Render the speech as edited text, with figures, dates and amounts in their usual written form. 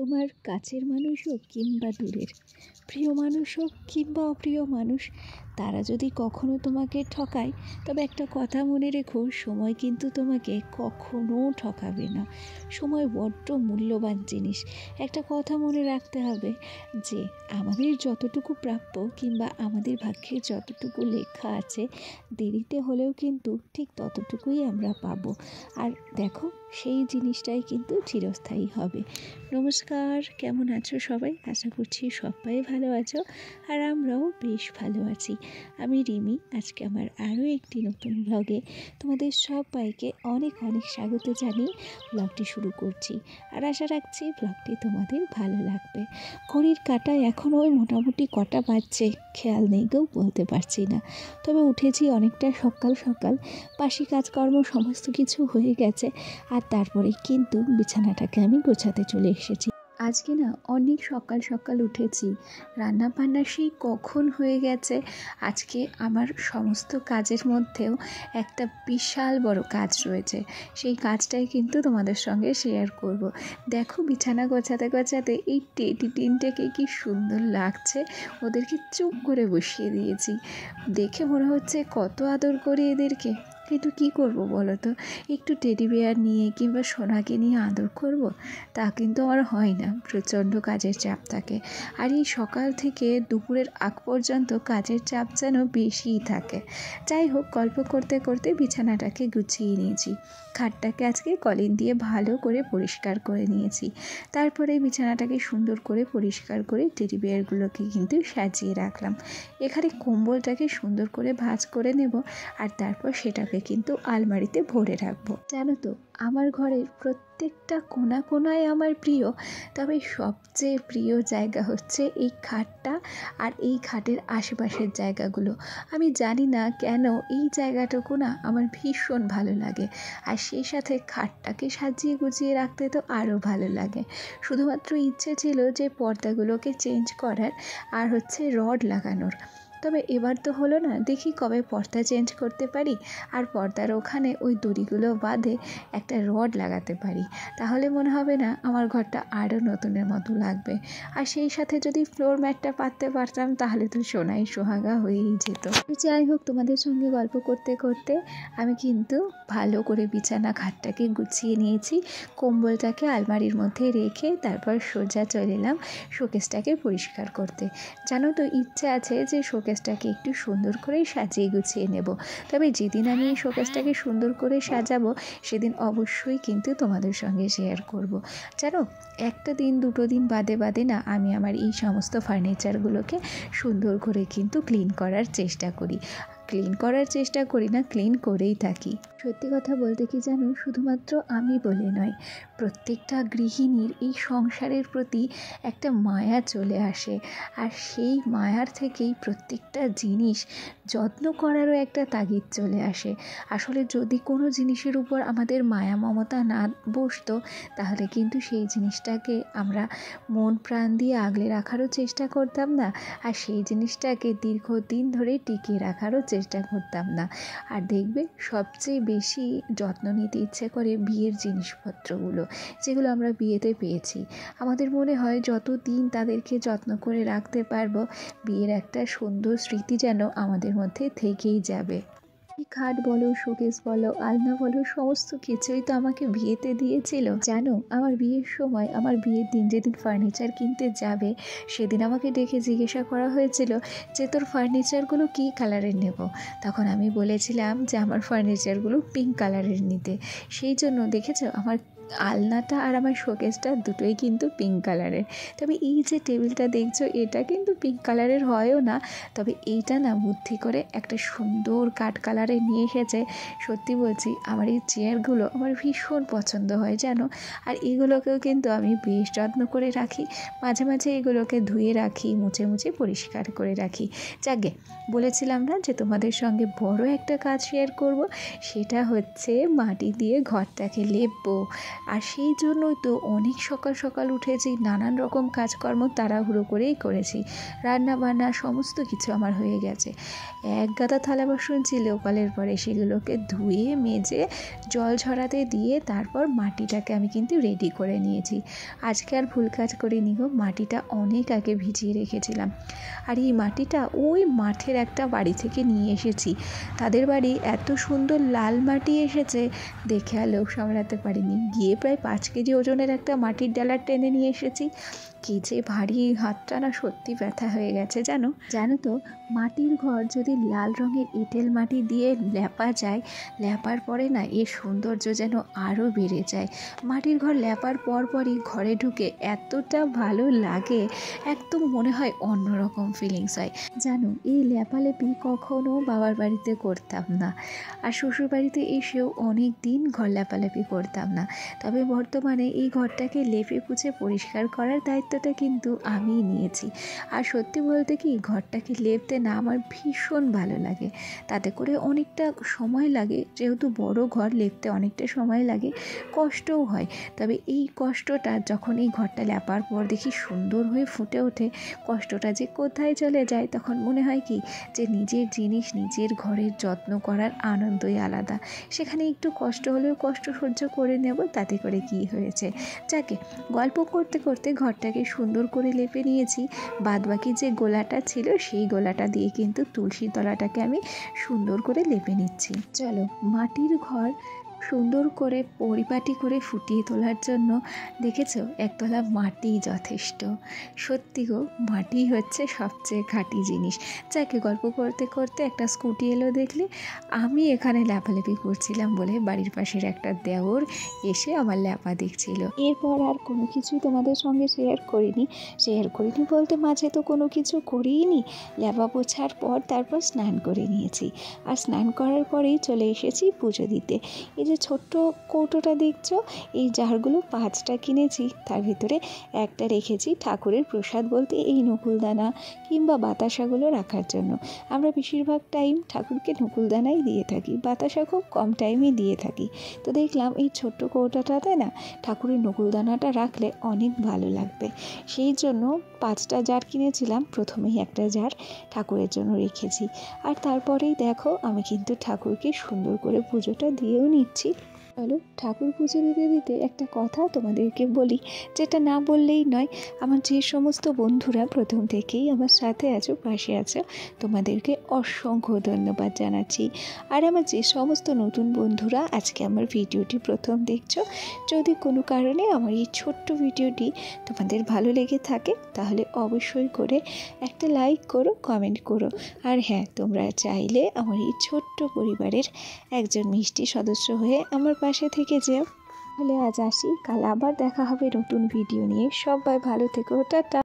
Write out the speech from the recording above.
তোমার কাছের মানুষ হোক কিংবা দূরের, প্রিয় মানুষ হোক কিংবা অপ্রিয় মানুষ, তারা যদি কখনো তোমাকে ঠকায়, তবে একটা কথা মনে রেখো, সময় কিন্তু তোমাকে কখনো ঠকাবে না। সময় বড্ড মূল্যবান জিনিস। একটা কথা মনে রাখতে হবে যে আমাদের যতটুকু প্রাপ্য কিংবা আমাদের ভাগ্যে যতটুকু লেখা আছে, দেরিতে হলেও কিন্তু ঠিক ততটুকুই আমরা পাবো। আর দেখো, সেই জিনিসটাই কিন্তু চিরস্থায়ী হবে। নমস্কার, কেমন আছো সবাই? আশা করছি সবাই ভালো আছো, আর আমরাও বেশ ভালো আছি। আমি রিমি। আজকে আমার আরও একটি নতুন ব্লগে তোমাদের সবাইকে অনেক অনেক স্বাগত জানিয়ে ব্লগটি শুরু করছি, আর আশা রাখছি ব্লগটি তোমাদের ভালো লাগবে। ঘড়ির কাঁটায় এখনও ওই মোটামুটি কটা বাজছে খেয়াল নেই কেউ বলতে পারছি না, তবে উঠেছি অনেকটা সকাল সকাল। বাসি কাজকর্ম সমস্ত কিছু হয়ে গেছে, আর তারপরে কিন্তু বিছানাটাকে আমি গোছাতে চলে এসেছি। আজকে না অনেক সকাল সকাল উঠেছি, রান্না বান্না সেই কখন হয়ে গেছে। আজকে আমার সমস্ত কাজের মধ্যেও একটা বিশাল বড় কাজ রয়েছে, সেই কাজটাই কিন্তু তোমাদের সঙ্গে শেয়ার করব। দেখো, বিছানা গোছাতে গোছাতে এই টেডি টিনটাকে কি সুন্দর লাগছে, ওদেরকে চুপ করে বসিয়ে দিয়েছি। দেখে মনে হচ্ছে কত আদর করি এদেরকে, কিন্তু কী করবো বলো তো, একটু টেডি বিয়ার নিয়ে কিংবা সোনাকে নিয়ে আদর করব, তা কিন্তু আমার হয় না। প্রচণ্ড কাজের চাপ থাকে, আর এই সকাল থেকে দুপুরের আগ পর্যন্ত কাজের চাপ যেন বেশিই থাকে। যাই হোক, গল্প করতে করতে বিছানাটাকে গুছিয়ে নিয়েছি। খাটটাকে আজকে কলিন দিয়ে ভালো করে পরিষ্কার করে নিয়েছি। তারপরে বিছানাটাকে সুন্দর করে পরিষ্কার করে টেডি বিয়ারগুলোকে কিন্তু সাজিয়ে রাখলাম। এখানে কম্বলটাকে সুন্দর করে ভাঁজ করে নেব, আর তারপর সেটাকে কিন্তু আলমারিতে ভরে রাখবো। জানো তো, আমার ঘরের প্রত্যেকটা কোণা কোণায় আমার প্রিয়, তবে সবচেয়ে প্রিয় জায়গা হচ্ছে এই খাটটা আর এই খাটের আশেপাশের জায়গাগুলো। আমি জানি না কেন এই জায়গাটুকু না আমার ভীষণ ভালো লাগে, আর সেই সাথে খাটটাকে সাজিয়ে গুছিয়ে রাখতে তো আরও ভালো লাগে। শুধুমাত্র ইচ্ছে ছিল যে পর্দাগুলোকে চেঞ্জ করার আর হচ্ছে রড লাগানোর, তবে এবার তো হলো না। দেখি কবে পর্দা চেঞ্জ করতে পারি, আর পর্দার ওখানে ওই দড়িগুলো বাঁধে একটা রড লাগাতে পারি, তাহলে মনে হবে না আমার ঘরটা আরও নতুনের মতো লাগবে। আর সেই সাথে যদি ফ্লোর ম্যাটটা পাততে পারতাম, তাহলে তো সোনাই সোহাগা হয়েই যেত। যাই হোক, তোমাদের সঙ্গে গল্প করতে করতে আমি কিন্তু ভালো করে বিছানা খাটটাকে গুছিয়ে নিয়েছি। কম্বলটাকে আলমারির মধ্যে রেখে তারপর সোজা চলে এলাম শোকেসটাকে পরিষ্কার করতে। জানো তো, ইচ্ছে আছে যে শোকেসটাকে একটু সুন্দর করে সাজিয়ে গুছিয়ে নেব, তবে যেদিন আমি এই শোকেসটাকে সুন্দর করে সাজাবো সেদিন অবশ্যই কিন্তু তোমাদের সঙ্গে শেয়ার করব। জানো, একটা দিন দুটো দিন বাদে বাদে না আমি আমার এই সমস্ত ফার্নিচারগুলোকে সুন্দর করে কিন্তু ক্লিন করার চেষ্টা করি। ক্লিন করার চেষ্টা করি না, ক্লিন করেই থাকি। সত্যি কথা বলতে কি জানো, শুধুমাত্র আমি বলে নয়, প্রত্যেকটা গৃহিণীর এই সংসারের প্রতি একটা মায়া চলে আসে, আর সেই মায়ার থেকেই প্রত্যেকটা জিনিস যত্ন করারও একটা তাগিদ চলে আসে। আসলে যদি কোনো জিনিসের উপর আমাদের মায়া মমতা না বসতো, তাহলে কিন্তু সেই জিনিসটাকে আমরা মন প্রাণ দিয়ে আগলে রাখারও চেষ্টা করতাম না, আর সেই জিনিসটাকে দীর্ঘদিন ধরে টিকিয়ে রাখারও চেষ্টা করতাম না। আর দেখবে, সবচেয়ে বেশি যত্ন নিতে ইচ্ছে করে বিয়ের জিনিসপত্রগুলো, যেগুলো আমরা বিয়েতে পেয়েছি। আমাদের মনে হয় যত দিন তাদেরকে যত্ন করে রাখতে পারবো, বিয়ের একটা সুন্দর স্মৃতি যেন আমাদের মধ্যে থেকেই যাবে। খাট বলো, শোকেস বলো, আলনা বলো, সমস্ত কিছুই তো আমাকে বিয়েতে দিয়েছিল। জানো, আমার বিয়ের সময়, আমার বিয়ের দিন যেদিন ফার্নিচার কিনতে যাবে, সেদিন আমাকে ডেকে জিজ্ঞাসা করা হয়েছিল যে তোর ফার্নিচারগুলো কী কালারের নেব। তখন আমি বলেছিলাম যে আমার ফার্নিচারগুলো পিঙ্ক কালারের নিতে। সেই জন্য দেখেছো, আমার আলনাটা আর আমার শোকেসটা দুটোই কিন্তু পিঙ্ক কালারের। তবে এই যে টেবিলটা দেখছো, এটা কিন্তু পিঙ্ক কালারের হয়ও না, তবে এইটা না বুদ্ধি করে একটা সুন্দর কাঠ কালারে নিয়ে এসেছে। সত্যি বলছি, আমার এই চেয়ারগুলো আমার ভীষণ পছন্দ হয় জানো, আর এগুলোকেও কিন্তু আমি বেশ যত্ন করে রাখি। মাঝে মাঝে এগুলোকে ধুয়ে রাখি, মুছে মুছে পরিষ্কার করে রাখি। যাকে বলেছিলাম না যে তোমাদের সঙ্গে বড় একটা কাজ শেয়ার করব, সেটা হচ্ছে মাটি দিয়ে ঘরটাকে লেপবো। আর সেই জন্যই তো অনেক সকাল সকাল উঠেছি, নানান রকম কাজকর্ম তাড়াহুড়ো করেই করেছি। রান্না বান্না সমস্ত কিছু আমার হয়ে গেছে। এক গাদা থালা বাসন ছিল কলের পরে, সেগুলোকে ধুয়ে মেজে জল ঝরাতে দিয়ে তারপর মাটিটাকে আমি কিন্তু রেডি করে নিয়েছি। আজকে আর ভুল কাজ করিনি গো, মাটিটা অনেক আগে ভিজিয়ে রেখেছিলাম। আর এই মাটিটা ওই মাঠের একটা বাড়ি থেকে নিয়ে এসেছি। তাদের বাড়ি এত সুন্দর লাল মাটি এসেছে, দেখে আর লোভ সামলাতে পারিনি। গিয়ে প্রায় 5 কেজি ওজনের একটা মাটির ডালা টেনে নিয়ে এসেছি। কী যে ভারী, হাতটা না সত্যি ব্যথা হয়ে গেছে জানো তো। মাটির ঘর যদি লাল রঙের এঁটেল মাটি দিয়ে লেপা যায়, লেপার পরে না এর সৌন্দর্য যেন আরও বেড়ে যায়। মাটির ঘর লেপার পরই ঘরে ঢুকে এতটা ভালো লাগে, একদম মনে হয় অন্যরকম ফিলিংস হয়। জানো, এই লেপালেপি কখনো বাবার বাড়িতে করতাম না, আর শ্বশুর বাড়িতে এসেও অনেক দিন ঘর লেপালেপি করতাম না। তবে বর্তমানে এই ঘরটাকে লেপে পুছে পরিষ্কার করার দায়িত্বটা কিন্তু আমিই নিয়েছি। আর সত্যি বলতে কি, ঘরটাকে লেপতে না আমার ভীষণ ভালো লাগে। তাতে করে অনেকটা সময় লাগে, যেহেতু বড় ঘর, লেপতে অনেকটা সময় লাগে, কষ্টও হয়। তবে এই কষ্টটা যখন এই ঘরটা লেপার পর দেখি সুন্দর হয়ে ফুটে ওঠে, কষ্টটা যে কোথায় চলে যায়, তখন মনে হয় কি যে নিজের জিনিস, নিজের ঘরের যত্ন করার আনন্দই আলাদা। সেখানে একটু কষ্ট হলেও কষ্ট সহ্য করে নেব, তাতে করে কি হয়েছে। যাকে গল্প করতে করতে ঘরটাকে সুন্দর করে লেপে নিয়েছি। বাদবাকি যে গোলাটা ছিল, সেই গোলাটা দিয়ে কিন্তু তুলসী তলাটাকে আমি সুন্দর করে লেপে নিচ্ছি। চলো, মাটির ঘর সুন্দর করে পরিপাটি করে ফুটিয়ে তোলার জন্য দেখেছো, একতলা মাটি যথেষ্ট। সত্যি গো, মাটি হচ্ছে সবচেয়ে খাঁটি জিনিস। যাকে গল্প করতে করতে একটা স্কুটি এলো দেখলে, আমি এখানে লেপালেপি করছিলাম বলে বাড়ির পাশের একটা দেওর এসে আমার লেপা দেখছিল। এরপর আর কোনো কিছুই তোমাদের সঙ্গে শেয়ার করিনি বলতে মাঝে তো কোনো কিছু করিনি। লেপা পোছার পর তারপর স্নান করে নিয়েছি, আর স্নান করার পরেই চলে এসেছি পুজো দিতে। এই যে ছোট্ট কৌটোটা দেখছো, এই জারগুলো 5টা কিনেছি, তার ভিতরে একটা রেখেছি ঠাকুরের প্রসাদ বলতে এই নকুলদানা কিংবা বাতাসাগুলো রাখার জন্য। আমরা বেশিরভাগ টাইম ঠাকুরকে নকুলদানাই দিয়ে থাকি, বাতাসা খুব কম টাইমই দিয়ে থাকি। তো দেখলাম এই ছোট্ট কৌটাটাতে না ঠাকুরের নকুলদানাটা রাখলে অনেক ভালো লাগবে। সেই জন্য 5টা জার কিনেছিলাম। প্রথমেই একটা জার ঠাকুরের জন্য রেখেছি, আর তারপরেই দেখো আমি কিন্তু ঠাকুরকে সুন্দর করে পুজোটা দিয়েও নিচ্ছি। চলো, ঠাকুর পুজো দিতে দিতে একটা কথা তোমাদেরকে বলি, যেটা না বললেই নয়। আমার যে সমস্ত বন্ধুরা প্রথম থেকেই আমার সাথে আছো, পাশে আছো, তোমাদেরকে অসংখ্য ধন্যবাদ জানাচ্ছি। আর আমার যে সমস্ত নতুন বন্ধুরা আজকে আমার ভিডিওটি প্রথম দেখছো, যদি কোনো কারণে আমার এই ছোট্ট ভিডিওটি তোমাদের ভালো লেগে থাকে, তাহলে অবশ্যই করে একটা লাইক করো, কমেন্ট করো। আর হ্যাঁ, তোমরা চাইলে আমার এই ছোট্ট পরিবারের একজন মিষ্টি সদস্য হয়ে আমার পাশে থেকে যেও। তাহলে আজ আসি, কাল আবার দেখা হবে নতুন ভিডিও নিয়ে। সবাই ভালো থেকো, টাটা।